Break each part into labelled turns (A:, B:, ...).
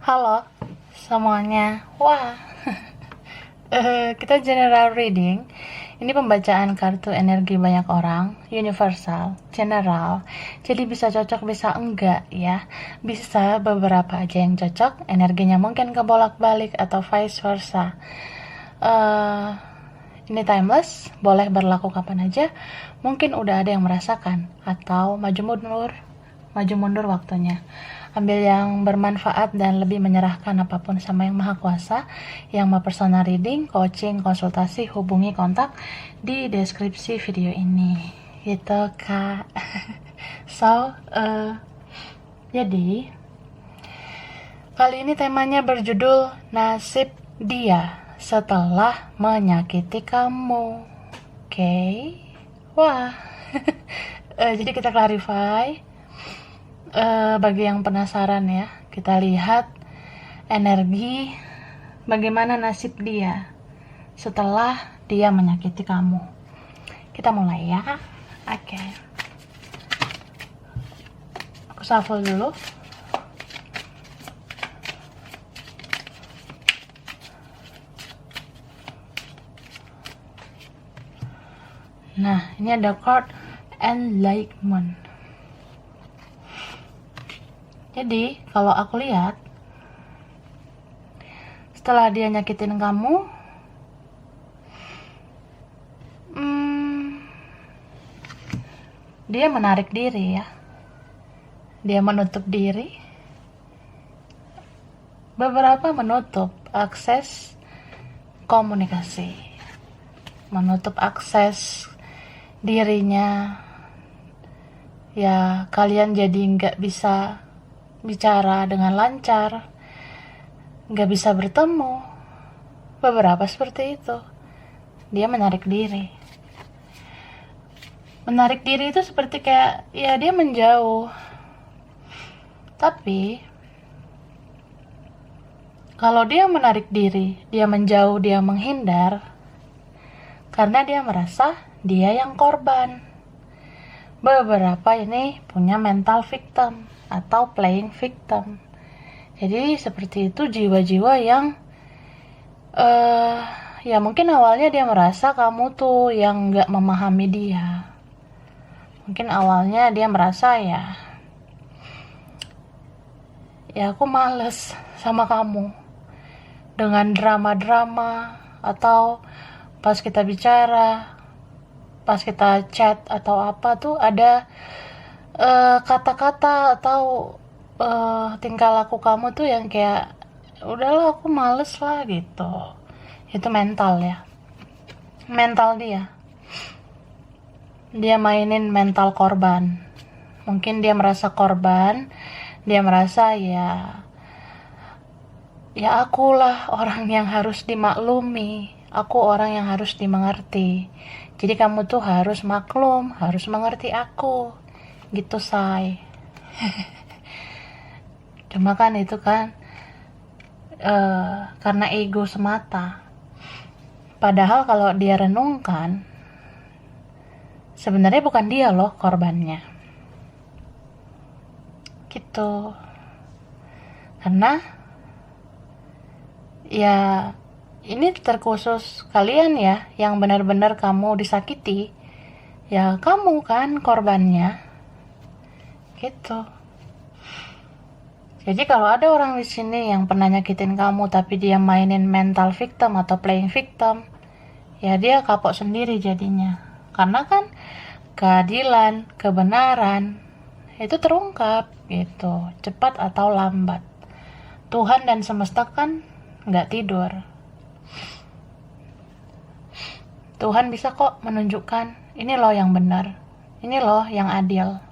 A: Halo semuanya. Wah, kita general reading. Ini pembacaan kartu energi banyak orang, universal, general. Jadi bisa cocok, bisa enggak ya. Bisa beberapa aja yang cocok, energinya mungkin kebolak-balik atau vice versa. Ini timeless, boleh berlaku kapan aja. Mungkin udah ada yang merasakan atau maju mundur waktunya. Ambil yang bermanfaat dan lebih menyerahkan apapun sama yang maha kuasa. Yang mau personal reading, coaching, konsultasi, hubungi kontak di deskripsi video ini gitu kak. Jadi kali ini temanya berjudul nasib dia setelah menyakiti kamu. Oke. Wah. Jadi kita clarify. Bagi yang penasaran ya, kita lihat energi bagaimana nasib dia setelah dia menyakiti kamu. Kita mulai ya. Oke. Aku shuffle dulu. Nah, ini ada card Enlightenment. Jadi, kalau aku lihat, setelah dia nyakitin kamu, dia menarik diri ya. Dia menutup diri. Beberapa menutup akses komunikasi. Menutup akses dirinya. Ya, kalian jadi nggak bisa bicara dengan lancar, nggak bisa bertemu. Beberapa seperti itu. Dia menarik diri. Menarik diri itu seperti kayak ya dia menjauh. Tapi kalau dia menarik diri, dia menjauh, dia menghindar, karena dia merasa dia yang korban. Beberapa ini punya mental victim atau playing victim. Jadi seperti itu jiwa-jiwa yang ya mungkin awalnya dia merasa kamu tuh yang gak memahami dia. Mungkin awalnya dia merasa ya aku males sama kamu. Dengan drama-drama atau pas kita bicara, pas kita chat atau apa tuh ada kata-kata atau tingkah laku kamu tuh yang kayak udahlah aku males lah gitu. Itu mental ya, mental dia mainin mental korban. Mungkin dia merasa korban, dia merasa ya akulah orang yang harus dimaklumi, aku orang yang harus dimengerti, jadi kamu tuh harus maklum, harus mengerti aku gitu say. Cuma kan itu kan karena ego semata. Padahal kalau dia renungkan, sebenarnya bukan dia loh korbannya gitu. Karena ya ini terkhusus kalian ya yang benar-benar kamu disakiti, ya kamu kan korbannya gitu. Jadi kalau ada orang di sini yang pernah nyakitin kamu tapi dia mainin mental victim atau playing victim, ya dia kapok sendiri jadinya. Karena kan keadilan, kebenaran itu terungkap gitu, cepat atau lambat. Tuhan dan semesta kan nggak tidur. Tuhan bisa kok menunjukkan ini loh yang benar, ini loh yang adil.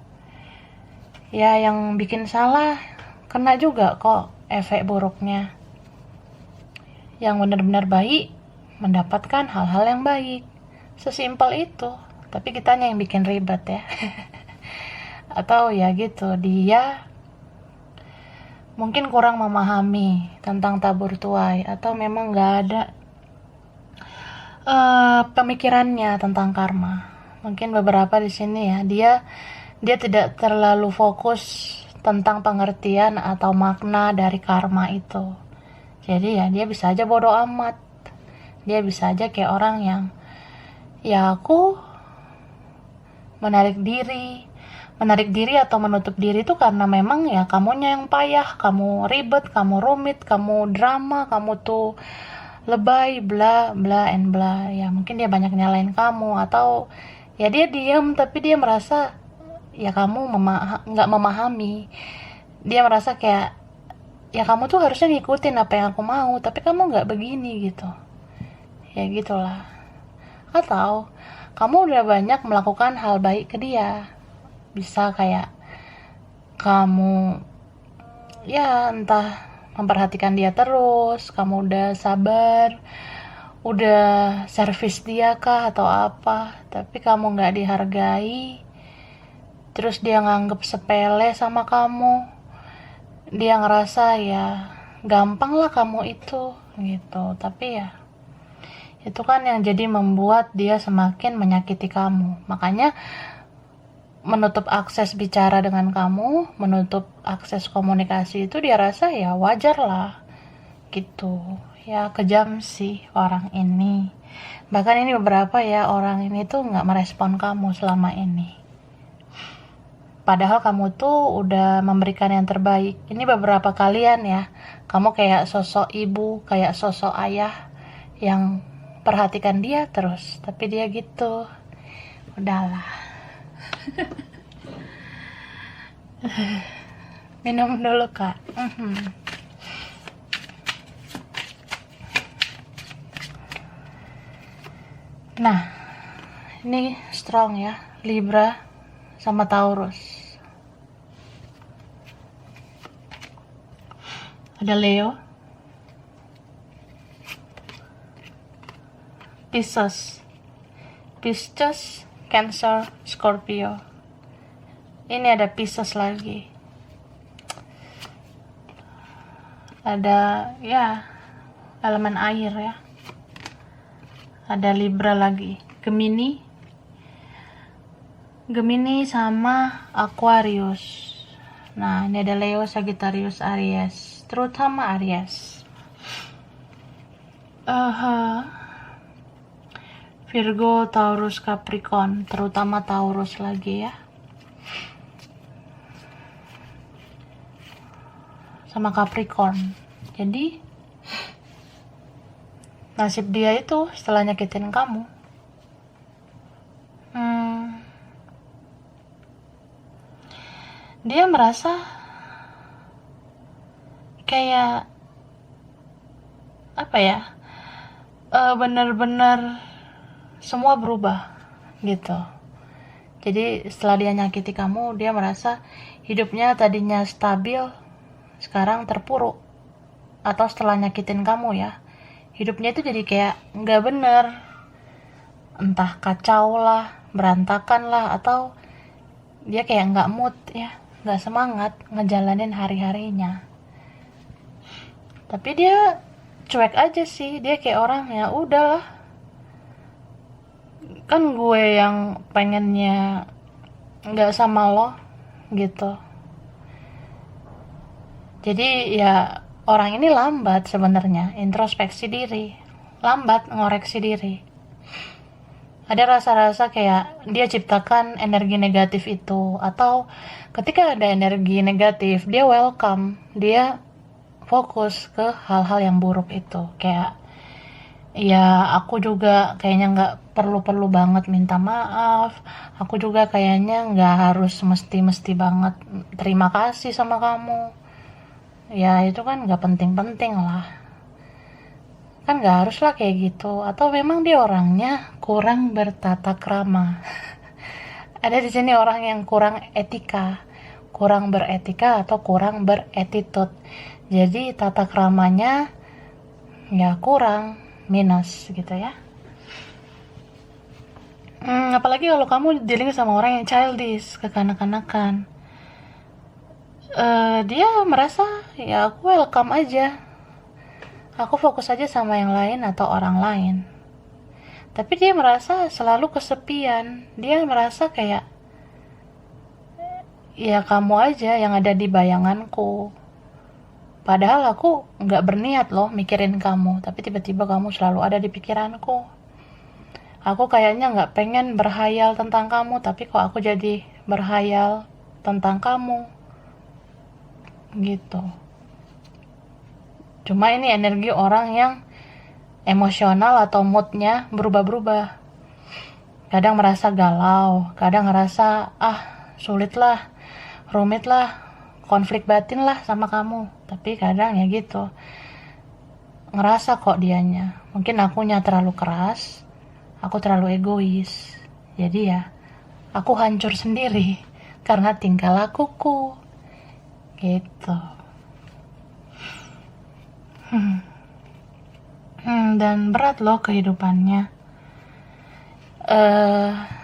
A: Ya yang bikin salah kena juga kok efek buruknya. Yang benar-benar baik mendapatkan hal-hal yang baik. Sesimpel itu. Tapi kitanya yang bikin ribet ya. Atau ya gitu, dia mungkin kurang memahami tentang tabur tuai, atau memang gak ada pemikirannya tentang karma. Mungkin beberapa di sini ya, dia tidak terlalu fokus tentang pengertian atau makna dari karma itu. Jadi ya dia bisa aja bodo amat. Dia bisa aja kayak orang yang, ya aku menarik diri atau menutup diri itu karena memang ya kamunya yang payah, kamu ribet, kamu rumit, kamu drama, kamu tuh lebay, bla bla and bla. Ya mungkin dia banyak nyalain kamu, atau ya dia diam tapi dia merasa ya kamu nggak memahami. Dia merasa kayak ya kamu tuh harusnya ngikutin apa yang aku mau, tapi kamu nggak begini gitu. Ya gitulah. Atau kamu udah banyak melakukan hal baik ke dia, bisa kayak kamu ya entah memperhatikan dia terus, kamu udah sabar, udah servis dia kah atau apa, tapi kamu nggak dihargai, terus dia nganggep sepele sama kamu, dia ngerasa ya gampang lah kamu itu gitu. Tapi ya itu kan yang jadi membuat dia semakin menyakiti kamu. Makanya menutup akses bicara dengan kamu, menutup akses komunikasi itu dia rasa ya wajar lah gitu. Ya kejam sih orang ini. Bahkan ini beberapa ya orang ini tuh gak merespon kamu selama ini, padahal kamu tuh udah memberikan yang terbaik. Ini beberapa kalian ya, kamu kayak sosok ibu, kayak sosok ayah yang perhatikan dia terus, tapi dia gitu. Udahlah. Minum dulu kak. Nah, ini strong ya, Libra sama Taurus. Ada Leo, Pisces, Cancer, Scorpio. Ini ada Pisces lagi. Ada ya elemen air ya. Ada Libra lagi, Gemini sama Aquarius. Nah, ini ada Leo, Sagittarius, Aries, terutama Aries. Virgo, Taurus, Capricorn, terutama Taurus lagi ya. Sama Capricorn. Jadi nasib dia itu setelah nyakitin kamu, dia merasa kayak apa ya, bener-bener semua berubah gitu. Jadi setelah dia nyakiti kamu, dia merasa hidupnya tadinya stabil sekarang terpuruk. Atau setelah nyakitin kamu ya, hidupnya itu jadi kayak nggak bener, entah kacau lah, berantakan lah, atau dia kayak nggak mood ya, nggak semangat ngejalanin hari-harinya. Tapi dia cuek aja sih, dia kayak orang ya udahlah, kan gue yang pengennya nggak sama lo gitu. Jadi ya orang ini lambat sebenarnya introspeksi diri, lambat ngoreksi diri. Ada rasa-rasa kayak dia ciptakan energi negatif itu, atau ketika ada energi negatif dia welcome, dia fokus ke hal-hal yang buruk itu. Kayak ya aku juga kayaknya nggak perlu banget minta maaf, aku juga kayaknya nggak harus mesti banget terima kasih sama kamu. Ya itu kan nggak penting-penting lah, kan nggak harus lah kayak gitu. Atau memang dia orangnya kurang bertata krama. Ada di sini orang yang kurang beretika atau kurang beretitude. Jadi tata kramanya ya kurang, minus gitu ya. Apalagi kalau kamu dealing sama orang yang childish, kekanak-kanakan. Dia merasa ya aku welcome aja, aku fokus aja sama yang lain atau orang lain. Tapi dia merasa selalu kesepian, dia merasa kayak ya kamu aja yang ada di bayanganku. Padahal aku nggak berniat loh mikirin kamu, tapi tiba-tiba kamu selalu ada di pikiranku. Aku kayaknya nggak pengen berhayal tentang kamu, tapi kok aku jadi berhayal tentang kamu. Gitu. Cuma ini energi orang yang emosional atau moodnya berubah-berubah. Kadang merasa galau, kadang ngerasa, sulit lah, rumit lah, konflik batin lah sama kamu. Tapi kadang ya gitu, ngerasa kok dianya. Mungkin akunya terlalu keras, aku terlalu egois. Jadi ya, aku hancur sendiri karena tingkah lakuku. Gitu. Dan berat loh kehidupannya.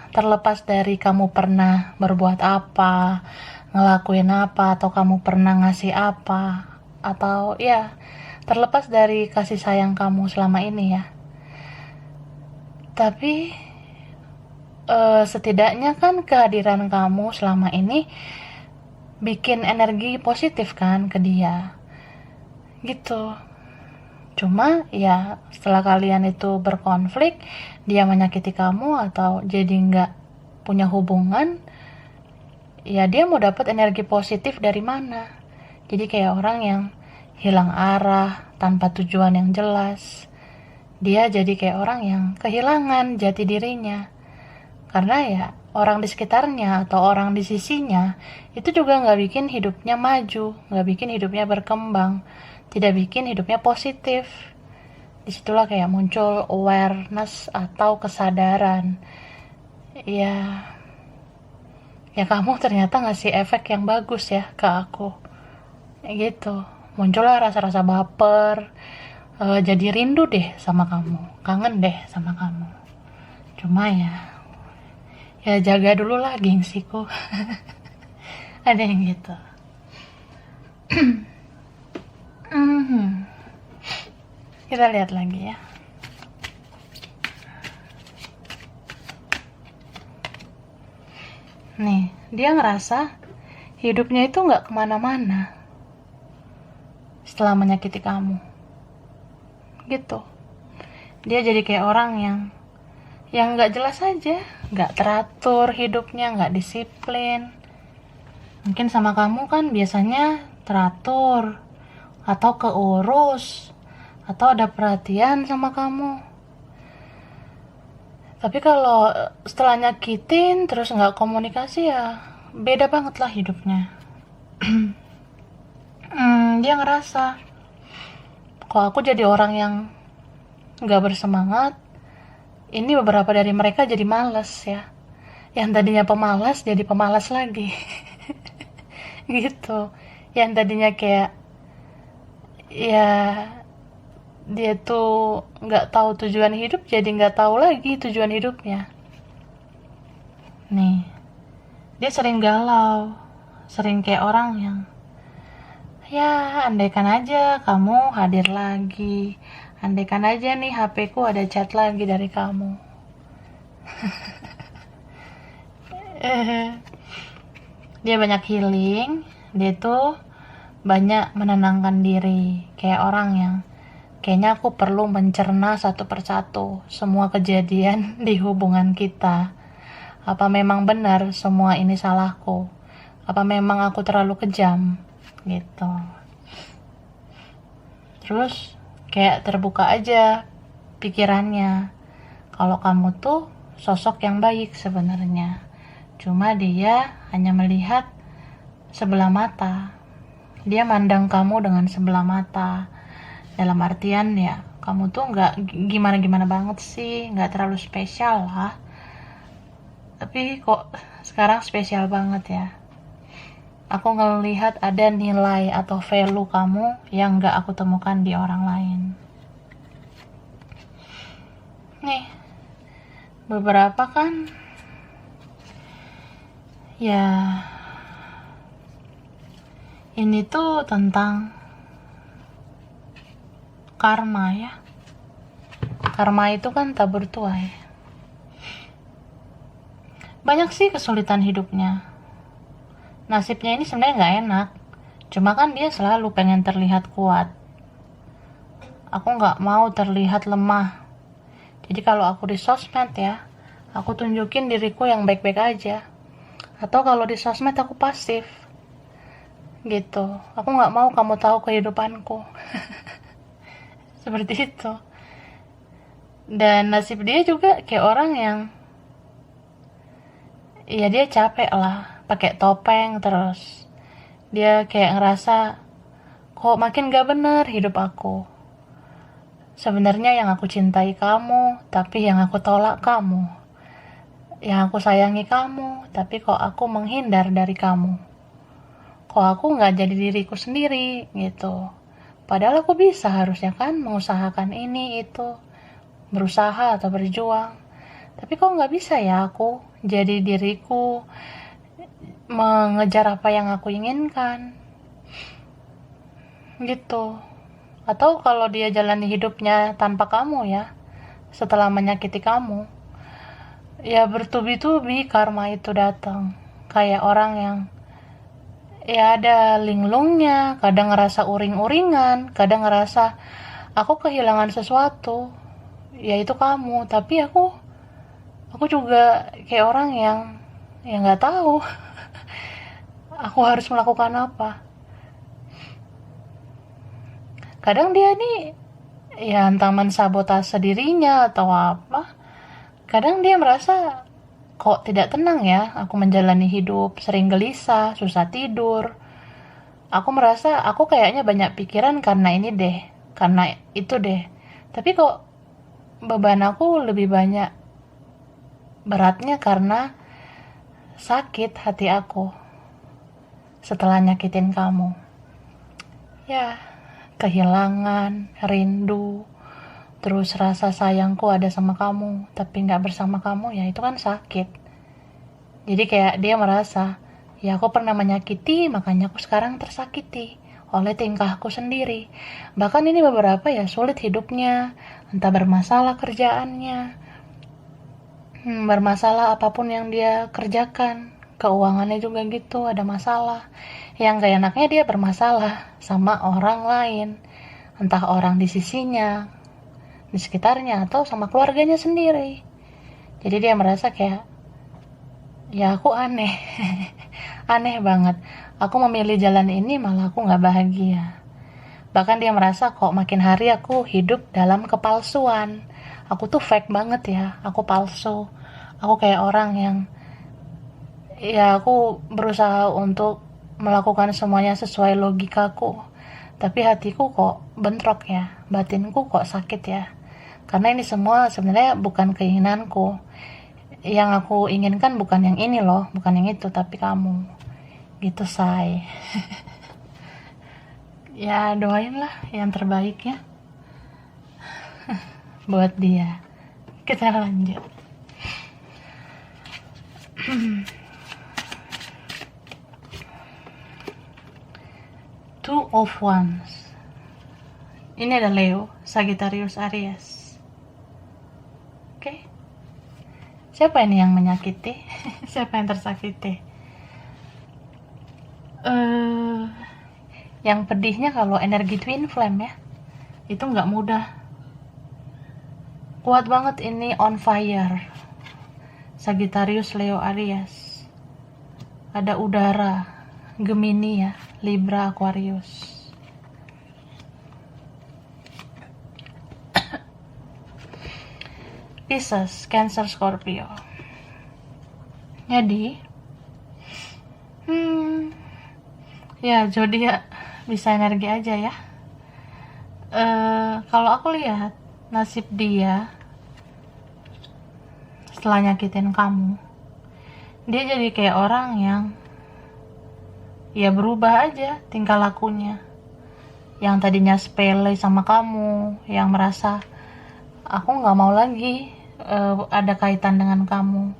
A: Terlepas dari kamu pernah berbuat apa, ngelakuin apa, atau kamu pernah ngasih apa, atau ya terlepas dari kasih sayang kamu selama ini ya. Tapi setidaknya kan kehadiran kamu selama ini bikin energi positif kan ke dia. Gitu. Cuma ya setelah kalian itu berkonflik, dia menyakiti kamu atau jadi nggak punya hubungan, ya dia mau dapat energi positif dari mana? Jadi kayak orang yang hilang arah tanpa tujuan yang jelas. Dia jadi kayak orang yang kehilangan jati dirinya. Karena ya orang di sekitarnya atau orang di sisinya itu juga nggak bikin hidupnya maju, nggak bikin hidupnya berkembang, tidak bikin hidupnya positif. Disitulah kayak muncul awareness atau kesadaran. Ya kamu ternyata ngasih efek yang bagus ya ke aku. Gitu. Muncullah rasa-rasa baper, jadi rindu deh sama kamu, kangen deh sama kamu. Cuma ya jaga dulu lah gengsiku. Ada yang gitu. Kita lihat lagi ya. Nih, dia ngerasa hidupnya itu nggak kemana-mana setelah menyakiti kamu. Gitu. Dia jadi kayak orang yang nggak jelas aja, nggak teratur hidupnya, nggak disiplin. Mungkin sama kamu kan biasanya teratur, atau keurus, atau ada perhatian sama kamu. Tapi kalau setelah nyakitin terus nggak komunikasi ya beda banget lah hidupnya. Dia ngerasa kok aku jadi orang yang nggak bersemangat. Ini beberapa dari mereka jadi malas ya. Yang tadinya pemalas jadi pemalas lagi. Gitu. Yang tadinya kayak ya dia tuh nggak tahu tujuan hidup jadi nggak tahu lagi tujuan hidupnya. Nih, dia sering galau, sering kayak orang yang ya andaikan aja kamu hadir lagi, andaikan aja nih HP ku ada chat lagi dari kamu. Dia banyak healing, dia tuh banyak menenangkan diri, kayak orang yang kayaknya aku perlu mencerna satu persatu semua kejadian di hubungan kita. Apa memang benar semua ini salahku? Apa memang aku terlalu kejam? Gitu. Terus kayak terbuka aja pikirannya. Kalau kamu tuh sosok yang baik sebenarnya. Cuma dia hanya melihat sebelah mata. Dia mandang kamu dengan sebelah mata. Dalam artian ya kamu tuh nggak gimana-gimana banget sih, nggak terlalu spesial lah, tapi kok sekarang spesial banget ya. Aku ngelihat ada nilai atau value kamu yang nggak aku temukan di orang lain. Nih beberapa kan ya ini tuh tentang karma ya. Karma itu kan tak bertuai. Banyak sih kesulitan hidupnya. nasibnya ini sebenarnya nggak enak, cuma kan dia selalu pengen terlihat kuat. Aku nggak mau terlihat lemah. Jadi kalau aku di sosmed ya, aku tunjukin diriku yang baik-baik aja. Atau kalau di sosmed aku pasif gitu. Aku nggak mau kamu tahu kehidupanku. Seperti itu. Dan nasib dia juga kayak orang yang, ya dia capek lah pakai topeng terus. Dia kayak ngerasa kok makin gak bener hidup aku. Sebenarnya yang aku cintai kamu, tapi yang aku tolak kamu. Yang aku sayangi kamu, tapi kok aku menghindar dari kamu. Kok aku nggak jadi diriku sendiri gitu. Padahal aku bisa harusnya kan mengusahakan ini itu, berusaha atau berjuang. Tapi kok nggak bisa ya aku jadi diriku, mengejar apa yang aku inginkan gitu. Atau kalau dia jalani hidupnya tanpa kamu ya, setelah menyakiti kamu, ya bertubi-tubi karma itu datang. Kayak orang yang ya ada linglungnya, kadang ngerasa uring-uringan, kadang ngerasa aku kehilangan sesuatu, yaitu kamu. Tapi aku juga kayak orang yang nggak tahu aku harus melakukan apa. Kadang dia nih ya entah mensabotase dirinya atau apa. Kadang dia merasa kok tidak tenang ya aku menjalani hidup, sering gelisah, susah tidur. Aku merasa aku kayaknya banyak pikiran karena ini deh, karena itu deh. Tapi kok beban aku lebih banyak beratnya karena sakit hati aku setelah nyakitin kamu. Ya, kehilangan, rindu, terus rasa sayangku ada sama kamu, tapi nggak bersama kamu, ya itu kan sakit. Jadi kayak dia merasa, ya aku pernah menyakiti, makanya aku sekarang tersakiti oleh tingkahku sendiri. Bahkan ini beberapa ya sulit hidupnya, entah bermasalah kerjaannya, bermasalah apapun yang dia kerjakan, keuangannya juga gitu ada masalah. Yang gak enaknya dia bermasalah sama orang lain, entah orang di sisinya, di sekitarnya, atau sama keluarganya sendiri. Jadi dia merasa kayak, ya aku aneh. Aneh banget, aku memilih jalan ini malah aku gak bahagia. Bahkan dia merasa kok makin hari aku hidup dalam kepalsuan. Aku tuh fake banget ya, aku palsu. Aku kayak orang yang, ya aku berusaha untuk melakukan semuanya sesuai logikaku. Tapi hatiku kok bentrok ya, batinku kok sakit ya. Karena ini semua sebenarnya bukan keinginanku. Yang aku inginkan bukan yang ini loh, bukan yang itu, tapi kamu. Gitu, say. Ya doain lah yang terbaik ya buat dia. Kita lanjut. Two of Wands. Ini ada Leo, Sagittarius, Aries. Oke. Siapa ini yang menyakiti? Siapa yang tersakiti? Yang pedihnya kalau energi twin flame ya, itu nggak mudah. Kuat banget ini, on fire. Sagittarius, Leo, Aries. Ada udara, Gemini ya, Libra, Aquarius. Pisces, Cancer, Scorpio. Jadi, ya zodiak bisa energi aja ya. Kalau aku lihat nasib dia setelah nyakitin kamu, dia jadi kayak orang yang ya berubah aja tingkah lakunya. Yang tadinya sepele sama kamu, yang merasa aku nggak mau lagi ada kaitan dengan kamu.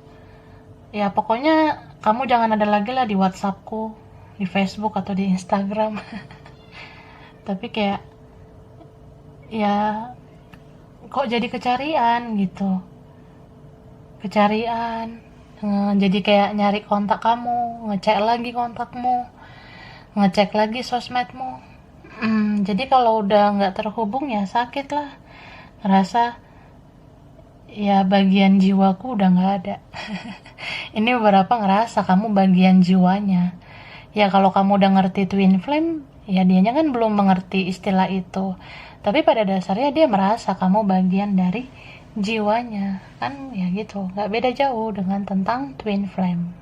A: Ya pokoknya kamu jangan ada lagi lah di WhatsAppku, di Facebook atau di Instagram. Tapi kayak ya kok jadi kecarian gitu, kecarian, Jadi kayak nyari kontak kamu, ngecek lagi kontakmu, ngecek lagi sosmedmu. Jadi kalau udah nggak terhubung ya sakit lah, ngerasa ya bagian jiwaku udah nggak ada. Ini beberapa ngerasa kamu bagian jiwanya. Ya kalau kamu udah ngerti twin flame, ya dianya kan belum mengerti istilah itu. Tapi pada dasarnya dia merasa kamu bagian dari jiwanya. Kan ya gitu, nggak beda jauh dengan tentang twin flame.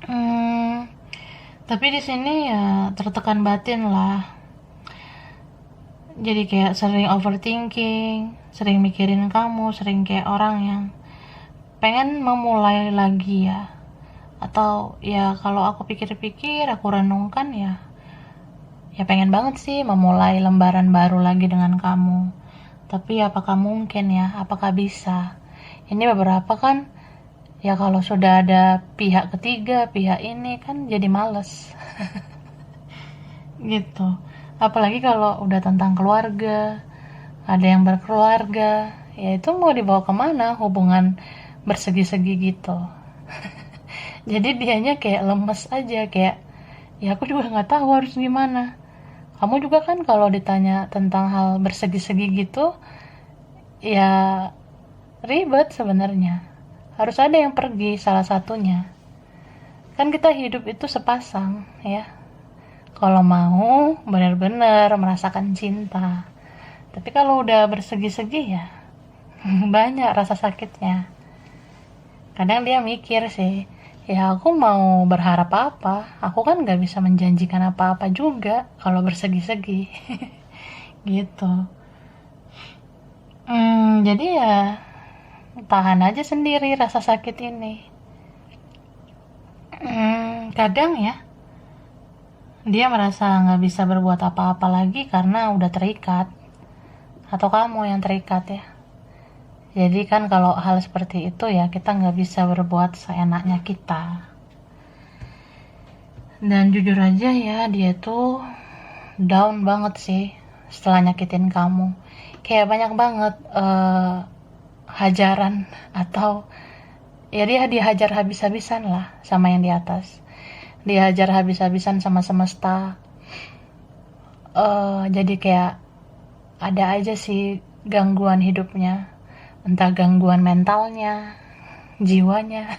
A: Hmm, tapi di sini ya tertekan batin lah. Jadi kayak sering overthinking, sering mikirin kamu, sering kayak orang yang pengen memulai lagi ya. Atau ya kalau aku pikir-pikir, aku renungkan ya pengen banget sih memulai lembaran baru lagi dengan kamu. Tapi apakah mungkin ya? Apakah bisa? Ini beberapa kan ya kalau sudah ada pihak ketiga, pihak ini kan jadi males. Gitu. Apalagi kalau udah tentang keluarga, ada yang berkeluarga, ya itu mau dibawa kemana hubungan bersegi-segi gitu. Jadi dianya kayak lemes aja, kayak ya aku juga nggak tahu harus gimana. Kamu juga kan kalau ditanya tentang hal bersegi-segi gitu, ya ribet sebenarnya. Harus ada yang pergi salah satunya. Kan kita hidup itu sepasang ya. Kalau mau benar-benar merasakan cinta. Tapi kalau udah bersegi-segi ya banyak rasa sakitnya. Kadang dia mikir sih, ya aku mau berharap apa? Aku kan gak bisa menjanjikan apa-apa juga kalau bersegi-segi. Gitu. Jadi ya tahan aja sendiri rasa sakit ini. Kadang ya dia merasa gak bisa berbuat apa-apa lagi karena udah terikat. Atau kamu yang terikat ya. Jadi kan kalau hal seperti itu ya kita nggak bisa berbuat seenaknya kita. Dan jujur aja ya dia tuh down banget sih setelah nyakitin kamu. Kayak banyak banget hajaran atau ya dia dihajar habis-habisan lah sama yang di atas. Dihajar habis-habisan sama semesta. Jadi kayak ada aja sih gangguan hidupnya, entah gangguan mentalnya, jiwanya,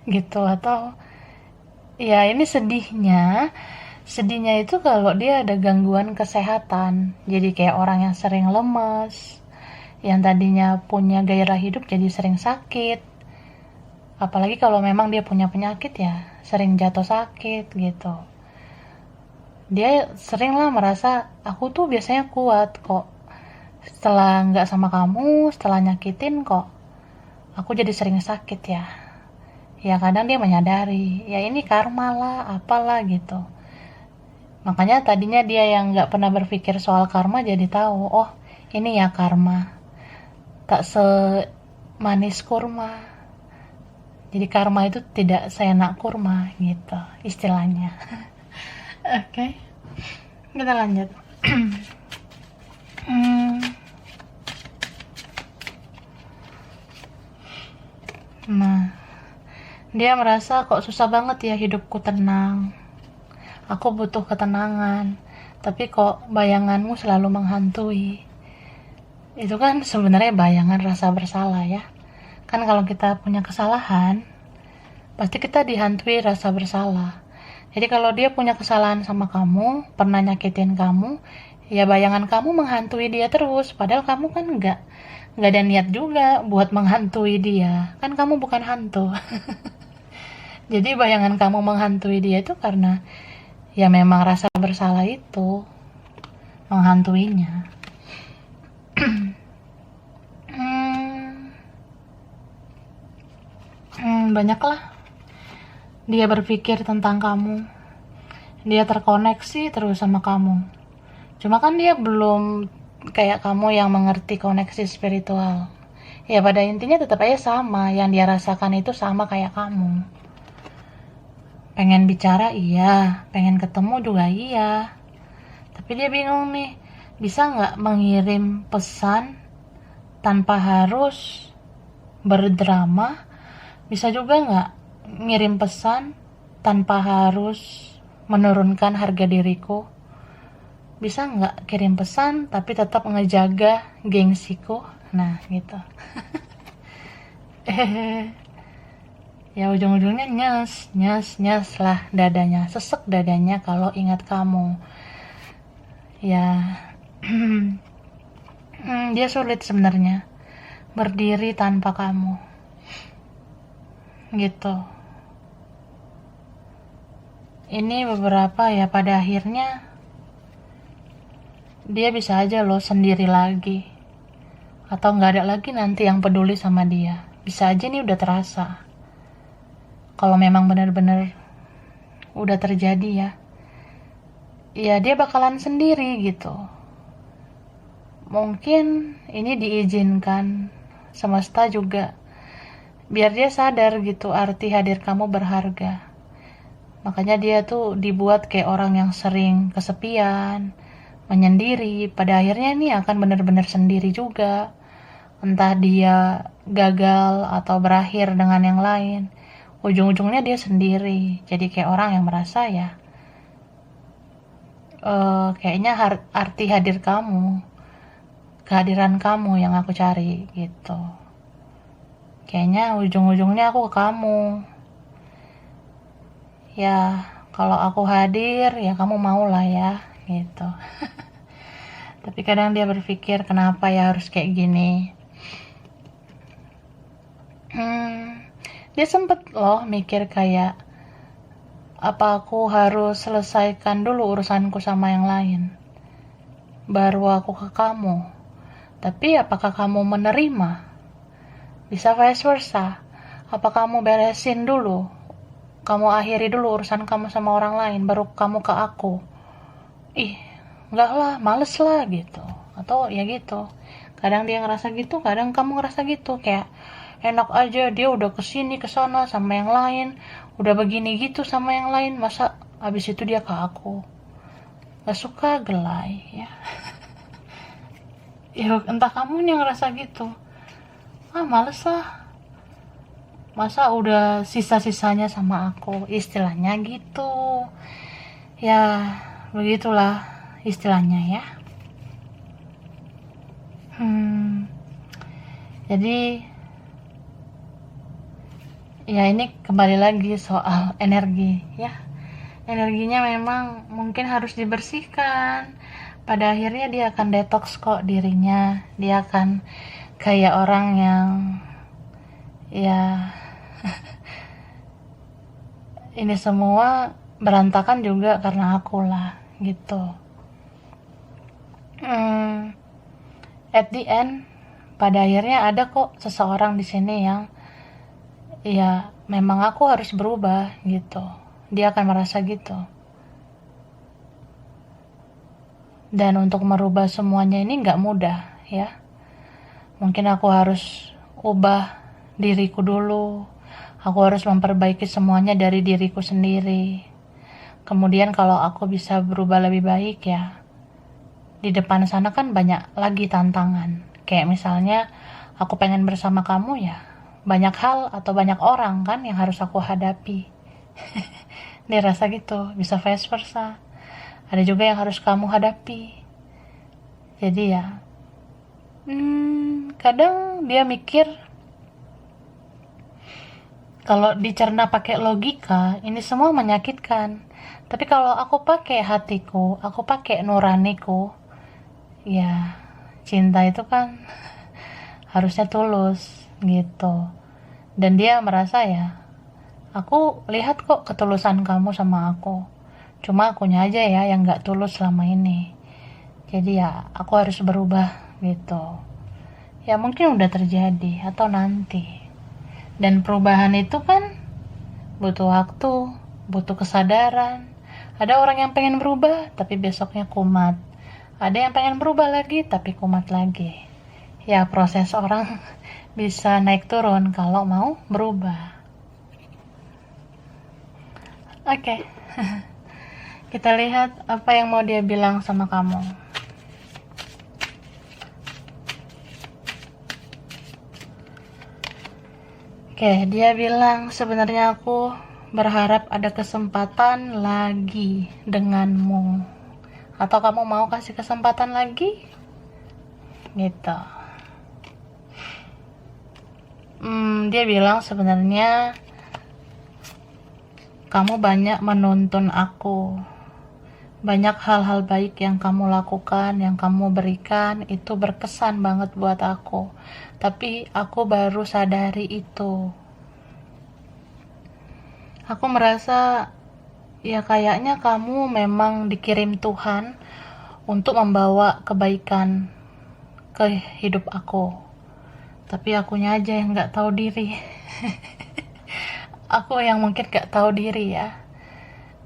A: gitu. Atau ya ini sedihnya itu kalau dia ada gangguan kesehatan, jadi kayak orang yang sering lemes, yang tadinya punya gairah hidup jadi sering sakit. Apalagi kalau memang dia punya penyakit ya sering jatuh sakit gitu. Dia sering lah merasa aku tuh biasanya kuat kok, setelah nggak sama kamu, setelah nyakitin kok aku jadi sering sakit ya. Ya kadang dia menyadari ya ini karma lah apalah gitu. Makanya tadinya dia yang nggak pernah berpikir soal karma jadi tahu, oh ini ya karma, tak semanis kurma. Jadi karma itu tidak seenak kurma gitu istilahnya. Oke, kita lanjut. Nah, dia merasa kok susah banget ya hidupku tenang. Aku butuh ketenangan, tapi kok bayanganmu selalu menghantui. Itu kan sebenarnya bayangan rasa bersalah ya. Kan kalau kita punya kesalahan, pasti kita dihantui rasa bersalah. Jadi kalau dia punya kesalahan sama kamu, pernah nyakitin kamu, ya bayangan kamu menghantui dia terus. Padahal kamu kan nggak ada niat juga buat menghantui dia. Kan kamu bukan hantu. Jadi bayangan kamu menghantui dia itu karena ya memang rasa bersalah itu menghantuinya. Banyaklah dia berpikir tentang kamu. Dia terkoneksi terus sama kamu. Cuma kan dia belum kayak kamu yang mengerti koneksi spiritual. Ya pada intinya tetap aja sama. Yang dia rasakan itu sama kayak kamu. Pengen bicara iya, pengen ketemu juga iya. Tapi dia bingung nih, bisa nggak mengirim pesan tanpa harus berdrama. Bisa juga nggak ngirim pesan tanpa harus menurunkan harga diriku? Bisa nggak kirim pesan tapi tetap ngejaga gengsiku? Nah gitu. Ya ujung-ujungnya nyes lah dadanya, sesek dadanya kalau ingat kamu. Ya dia sulit sebenarnya berdiri tanpa kamu gitu. Ini beberapa ya, pada akhirnya dia bisa aja loh sendiri lagi, atau nggak ada lagi nanti yang peduli sama dia. Bisa aja nih udah terasa kalau memang benar-benar udah terjadi ya dia bakalan sendiri gitu. Mungkin ini diizinkan semesta juga biar dia sadar gitu arti hadir kamu berharga. Makanya dia tuh dibuat kayak orang yang sering kesepian, menyendiri. Pada akhirnya nih akan benar-benar sendiri juga. Entah dia gagal atau berakhir dengan yang lain, ujung-ujungnya dia sendiri. Jadi kayak orang yang merasa ya kayaknya arti hadir kamu, kehadiran kamu yang aku cari gitu. Kayaknya ujung-ujungnya aku ke kamu. Ya, kalau aku hadir, ya kamu mau lah ya, gitu. Tapi kadang dia berpikir, kenapa ya harus kayak gini? Dia sempet loh mikir kayak, apa aku harus selesaikan dulu urusanku sama yang lain, baru aku ke kamu. Tapi apakah kamu menerima? Bisa vice versa. Apa kamu beresin dulu, kamu akhiri dulu urusan kamu sama orang lain, baru kamu ke aku? Enggak lah, males lah gitu. Atau ya gitu. Kadang dia ngerasa gitu, kadang kamu ngerasa gitu. Kayak enak aja dia udah kesini kesana sama yang lain, udah begini gitu sama yang lain, masa abis itu dia ke aku? Gak suka gelai ya. Ya entah kamu yang ngerasa gitu. Males lah, masa udah sisa-sisanya sama aku, istilahnya gitu ya. Begitulah istilahnya ya. Jadi ya ini kembali lagi soal energi ya. Energinya memang mungkin harus dibersihkan. Pada akhirnya dia akan detox kok dirinya. Dia akan kayak orang yang ya ini semua berantakan juga karena aku lah gitu. At the end, pada akhirnya ada kok seseorang di sini yang ya memang aku harus berubah gitu. Dia akan merasa gitu. Dan untuk merubah semuanya ini nggak mudah ya. Mungkin aku harus ubah diriku dulu. Aku harus memperbaiki semuanya dari diriku sendiri. Kemudian kalau aku bisa berubah lebih baik ya, di depan sana kan banyak lagi tantangan. Kayak misalnya aku pengen bersama kamu ya, banyak hal atau banyak orang kan yang harus aku hadapi. Dia rasa gitu, bisa vice versa. Ada juga yang harus kamu hadapi. Jadi ya, kadang dia mikir kalau dicerna pakai logika, ini semua menyakitkan. Tapi kalau aku pakai hatiku, aku pakai nuraniku, ya cinta itu kan harusnya tulus gitu. Dan dia merasa ya, aku lihat kok ketulusan kamu sama aku. Cuma akunya aja ya yang gak tulus selama ini. Jadi ya aku harus berubah gitu. Ya mungkin udah terjadi atau nanti. Dan perubahan itu kan butuh waktu, butuh kesadaran. Ada orang yang pengen berubah tapi besoknya kumat. Ada yang pengen berubah lagi tapi kumat lagi. Ya proses orang bisa naik turun kalau mau berubah. Oke. Kita lihat apa yang mau dia bilang sama kamu. Oke, dia bilang sebenarnya aku berharap ada kesempatan lagi denganmu. Atau kamu mau kasih kesempatan lagi? Gitu. Dia bilang sebenarnya kamu banyak menuntun aku. Banyak hal-hal baik yang kamu lakukan, yang kamu berikan, itu berkesan banget buat aku. Tapi aku baru sadari itu. Aku merasa ya kayaknya kamu memang dikirim Tuhan untuk membawa kebaikan ke hidup aku. Tapi akunya aja yang gak tahu diri. Aku yang mungkin gak tahu diri ya.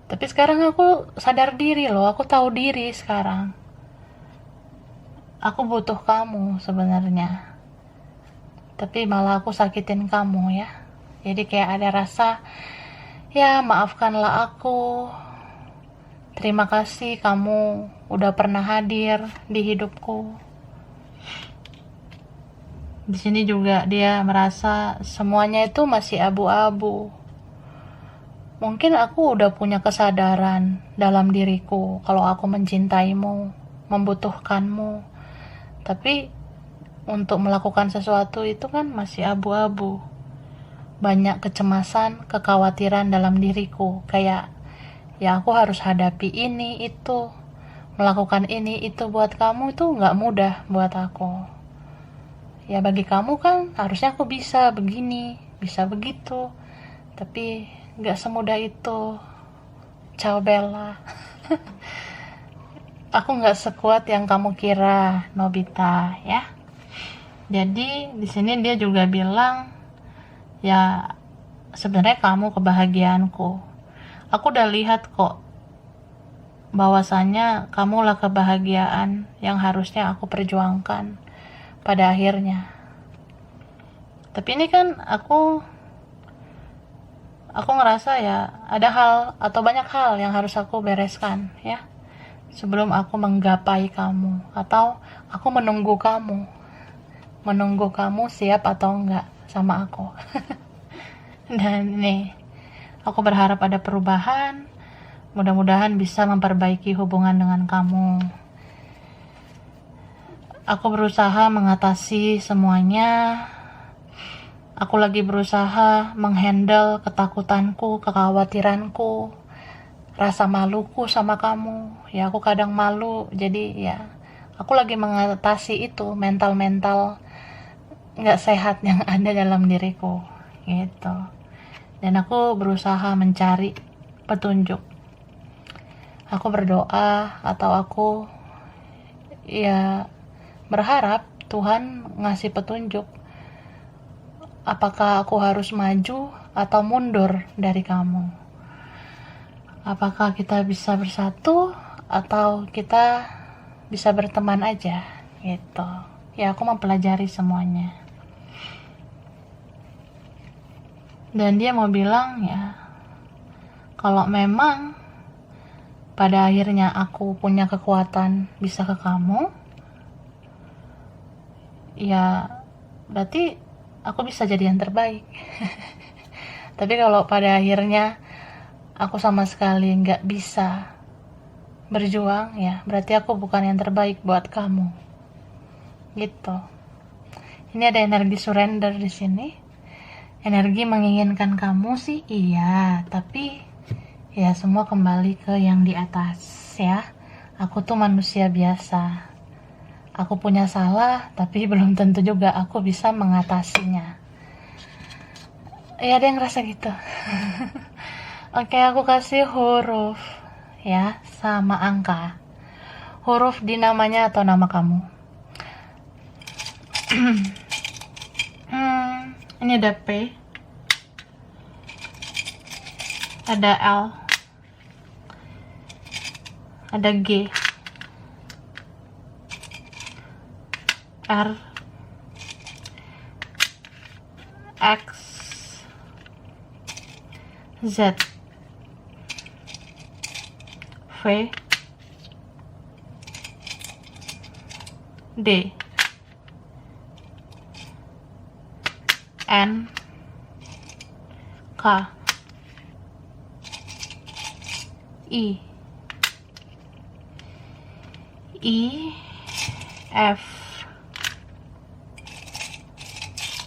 A: Tapi sekarang aku sadar diri loh, aku tahu diri sekarang. Aku butuh kamu sebenarnya. Tapi malah aku sakitin kamu ya. Jadi kayak ada rasa, ya maafkanlah aku. Terima kasih kamu udah pernah hadir di hidupku. Di sini juga dia merasa semuanya itu masih abu-abu. Mungkin aku udah punya kesadaran dalam diriku kalau aku mencintaimu, membutuhkanmu. Tapi untuk melakukan sesuatu itu kan masih abu-abu. Banyak kecemasan, kekhawatiran dalam diriku. Kayak, ya aku harus hadapi ini, itu. Melakukan ini, itu buat kamu itu gak mudah buat aku. Ya bagi kamu kan harusnya aku bisa begini, bisa begitu. Tapi gak semudah itu. Ciao Bella. Aku gak sekuat yang kamu kira, Nobita, ya. Jadi di sini dia juga bilang, ya sebenarnya kamu kebahagiaanku. Aku udah lihat kok bahwasanya kamulah kebahagiaan yang harusnya aku perjuangkan pada akhirnya. Tapi ini kan aku ngerasa ya ada hal atau banyak hal yang harus aku bereskan ya sebelum aku menggapai kamu atau aku menunggu kamu siap atau enggak sama aku. Dan nih aku berharap ada perubahan, mudah-mudahan bisa memperbaiki hubungan dengan kamu. Aku berusaha mengatasi semuanya. Aku lagi berusaha menghandle ketakutanku, kekhawatiranku, rasa maluku sama kamu. Ya aku kadang malu, jadi ya aku lagi mengatasi itu mental-mental gak sehat yang ada dalam diriku gitu. Dan aku berusaha mencari petunjuk. Aku berdoa atau aku ya berharap Tuhan ngasih petunjuk. Apakah aku harus maju atau mundur dari kamu? Apakah kita bisa bersatu atau kita bisa berteman aja gitu. Ya aku mempelajari semuanya. Dan dia mau bilang ya, kalau memang pada akhirnya aku punya kekuatan bisa ke kamu, ya berarti aku bisa jadi yang terbaik. Tapi kalau pada akhirnya aku sama sekali nggak bisa berjuang, ya berarti aku bukan yang terbaik buat kamu. Gitu. Ini ada energi surrender di sini. Energi menginginkan kamu sih iya, tapi ya semua kembali ke yang di atas ya. Aku tuh manusia biasa. Aku punya salah, tapi belum tentu juga aku bisa mengatasinya. Ya ada yang ngerasa gitu. Oke, aku kasih huruf ya sama angka. Huruf di namanya atau nama kamu. Ini ada P, ada L, ada G, R, X, Z, V, D, N, I, F,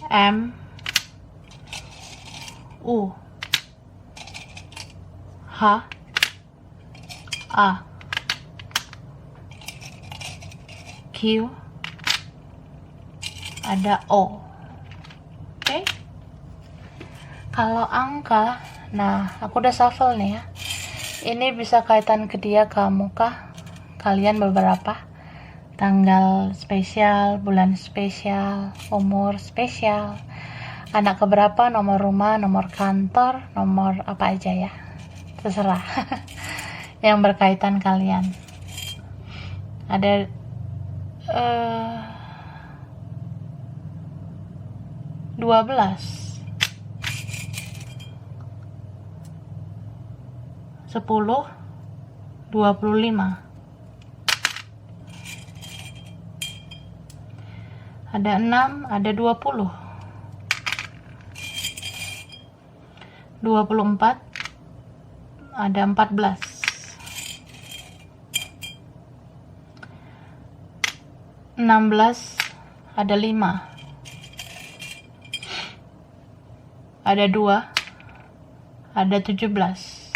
A: M, U, H, A, Q, ada O. Oke. Kalau angka, nah aku udah shuffle nih ya. Ini bisa kaitan ke dia, kamu kah? Kalian beberapa. Tanggal spesial, bulan spesial, umur spesial, anak keberapa, nomor rumah, nomor kantor, nomor apa aja ya. Terserah. Yang berkaitan kalian. Ada 12, 10, 25. Ada 6, ada 20. 24, ada 14. 16, ada 5. Ada 2, ada 17.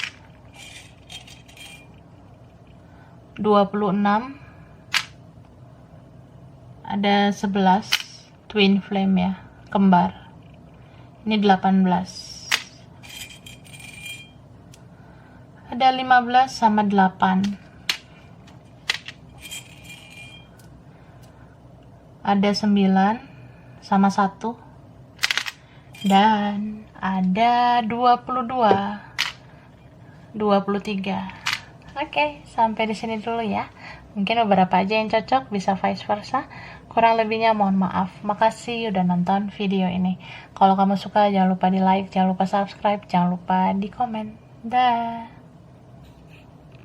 A: 26, ada 11, twin flame ya, kembar. Ini 18. Ada 15 sama 8. Ada 9 sama 1. Dan ada 22, 23. Oke, sampai di sini dulu ya. Mungkin beberapa aja yang cocok, bisa vice versa. Kurang lebihnya mohon maaf. Makasih udah nonton video ini. Kalau kamu suka jangan lupa di like, jangan lupa subscribe, jangan lupa di komen. Dah.